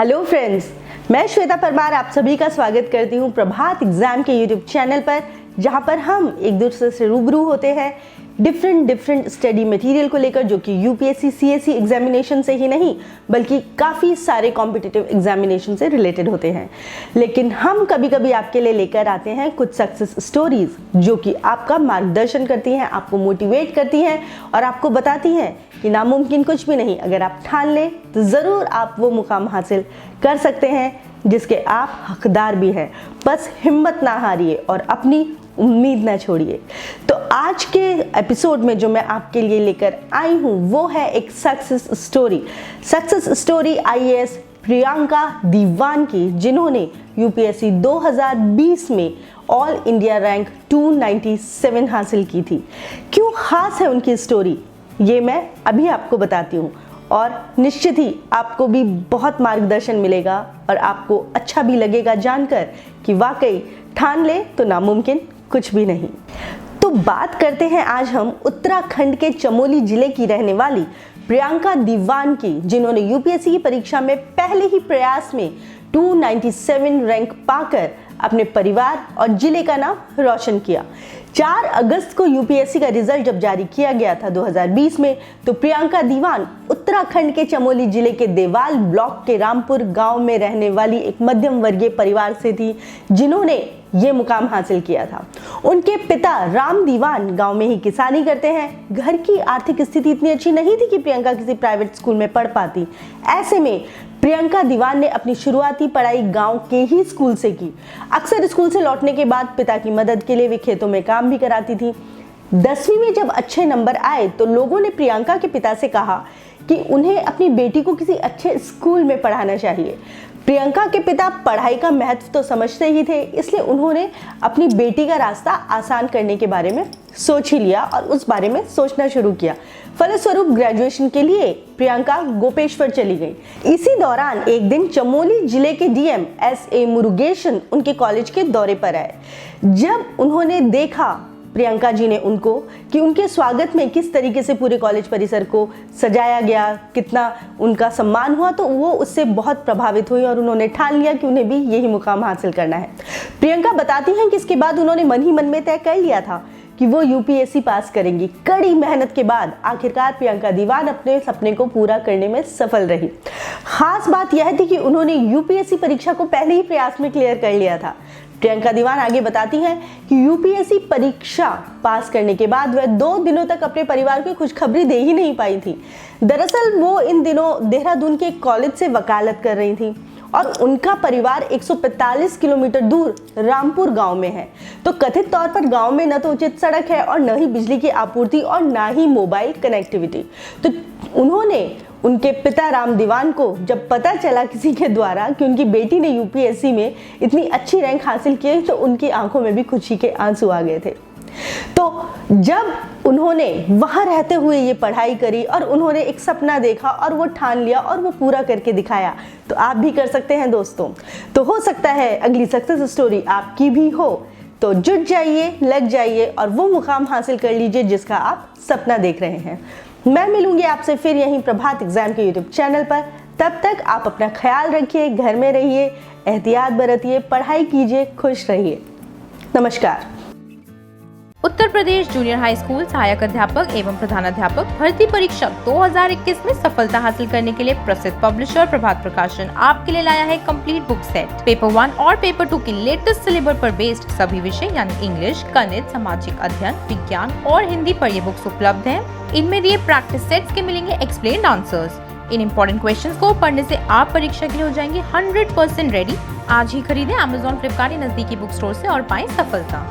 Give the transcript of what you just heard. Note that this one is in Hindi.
हेलो फ्रेंड्स, मैं श्वेता परमार आप सभी का स्वागत करती हूँ प्रभात एग्जाम के यूट्यूब चैनल पर, जहाँ पर हम एक दूसरे से रूबरू होते हैं डिफरेंट स्टडी मटेरियल को लेकर, जो कि यूपीएससी सीएससी एग्जामिनेशन से ही नहीं बल्कि काफ़ी सारे कॉम्पिटिटिव एग्जामिनेशन से रिलेटेड होते हैं। लेकिन हम कभी कभी आपके लिए लेकर आते हैं कुछ सक्सेस स्टोरीज जो कि आपका मार्गदर्शन करती हैं, आपको मोटिवेट करती हैं और आपको बताती हैं कि नामुमकिन कुछ भी नहीं। अगर आप ठान लें तो ज़रूर आप वो मुकाम हासिल कर सकते हैं जिसके आप हकदार भी हैं। बस हिम्मत ना हारिए और अपनी उम्मीद ना छोड़िए। तो आज के एपिसोड में जो मैं आपके लिए लेकर आई हूँ वो है एक सक्सेस स्टोरी आईएएस प्रियंका दीवान की, जिन्होंने यूपीएससी 2020 में ऑल इंडिया रैंक 297 हासिल की थी। क्यों खास है उनकी स्टोरी, ये मैं अभी आपको बताती हूँ और निश्चित ही आपको भी बहुत मार्गदर्शन मिलेगा और आपको अच्छा भी लगेगा जानकर कि वाकई ठान ले तो नामुमकिन कुछ भी नहीं। तो बात करते हैं आज हम उत्तराखंड के चमोली जिले की रहने वाली प्रियंका दीवान की, जिन्होंने यूपीएससी की परीक्षा में पहले ही प्रयास में 297 रैंक पाकर अपने परिवार और जिले का नाम रोशन किया। 4 अगस्त को यूपीएससी का रिजल्ट जब जारी किया गया था 2020 में, तो प्रियंका दीवान उत्तराखंड के चमोली जिले के देवाल ब्लॉक के रामपुर गांव में रहने वाली एक मध्यम वर्गीय परिवार से थी, जिन्होंने ये मुकाम हासिल किया था। उनके पिता राम दीवान गांव में ही किसानी करते हैं। घर की आर्थिक स्थिति इतनी अच्छी नहीं थी कि प्रियंका किसी प्राइवेट स्कूल में पढ़ पाती। ऐसे में प्रियंका दीवान ने अपनी शुरुआती पढ़ाई गांव के ही स्कूल से की। अक्सर स्कूल से लौटने के बाद पिता की मदद के लिए वे खेतों में काम भी कराती थी। 10वीं में जब अच्छे नंबर आए तो लोगों ने प्रियंका के पिता से कहा कि उन्हें अपनी बेटी को किसी अच्छे स्कूल में पढ़ाना चाहिए। प्रियंका के पिता पढ़ाई का महत्व तो समझते ही थे, इसलिए उन्होंने अपनी बेटी का रास्ता आसान करने के बारे में सोच ही लिया और उस बारे में सोचना शुरू किया। फलस्वरूप ग्रेजुएशन के लिए प्रियंका गोपेश्वर चली गई। इसी दौरान एक दिन चमोली जिले के डीएम एसए मुरुगेशन उनके कॉलेज के दौरे पर आए। जब उन्होंने देखा प्रियंका जी ने उनको कि उनके स्वागत में किस तरीके से पूरे कॉलेज परिसर को सजाया गया, कितना उनका सम्मान हुआ, तो वो उससे बहुत प्रभावित हुई और उन्होंने ठान लिया कि उन्हें भी यही मुकाम हासिल करना है। प्रियंका बताती हैं कि इसके बाद उन्होंने मन ही मन में तय कर लिया था कि वो यूपीएससी पास करेंगी। कड़ी मेहनत के बाद आखिरकार प्रियंका दीवान अपने सपने को पूरा करने में सफल रही। खास बात यह थी कि उन्होंने यूपीएससी परीक्षा को पहले ही प्रयास में क्लियर कर लिया था। प्रियंका दीवान आगे बताती हैं कि यूपीएससी परीक्षा पास करने के बाद वह 2 दिनों तक अपने परिवार को खुशखबरी दे ही नहीं पाई थी। दरअसल वो इन दिनों देहरादून के कॉलेज से वकालत कर रही थी और उनका परिवार 145 किलोमीटर दूर रामपुर गांव में है। तो कथित तौर पर गांव में न तो उचित सड़क है और न ही बिजली की आपूर्ति और न ही मोबाइल कनेक्टिविटी। तो उन्होंने उनके पिता राम दीवान को जब पता चला किसी के द्वारा कि उनकी बेटी ने यूपीएससी में इतनी अच्छी रैंक हासिल की, तो उनकी आंखों में भी खुशी के आंसू आ गए थे। तो जब उन्होंने वहां रहते हुए ये पढ़ाई करी और उन्होंने एक सपना देखा और वो ठान लिया और वो पूरा करके दिखाया, तो आप भी कर सकते हैं दोस्तों। तो हो सकता है अगली सक्सेस स्टोरी आपकी भी हो। तो जुट जाइए, लग जाइए और वो मुकाम हासिल कर लीजिए जिसका आप सपना देख रहे हैं। मैं मिलूंगी आपसे फिर यहीं प्रभात एग्जाम के यूट्यूब चैनल पर। तब तक आप अपना ख्याल रखिए, घर में रहिए, एहतियात बरतिए, पढ़ाई कीजिए, खुश रहिए। नमस्कार। Uttar Pradesh junior high school सहायक अध्यापक एवं प्रधानाध्यापक भर्ती परीक्षा 2021 में सफलता हासिल करने के लिए प्रसिद्ध पब्लिशर प्रभात प्रकाशन आपके लिए लाया है कंप्लीट बुक सेट। पेपर 1 और पेपर 2 की लेटेस्ट सिलेबस पर बेस्ड सभी विषय यानी इंग्लिश, गणित, सामाजिक अध्ययन, विज्ञान और हिंदी पर ये बुक्स उपलब्ध हैं। इनमें दिए प्रैक्टिस सेट्स के मिलेंगे एक्सप्लेन्ड आंसर्स। इन इंपॉर्टेंट क्वेश्चंस को पढ़ने से आप परीक्षा के लिए हो जाएंगे 100% रेडी। आज ही खरीदें Amazon, फ्लिपकार्ट या नजदीकी बुक स्टोर से और पाएं सफलता।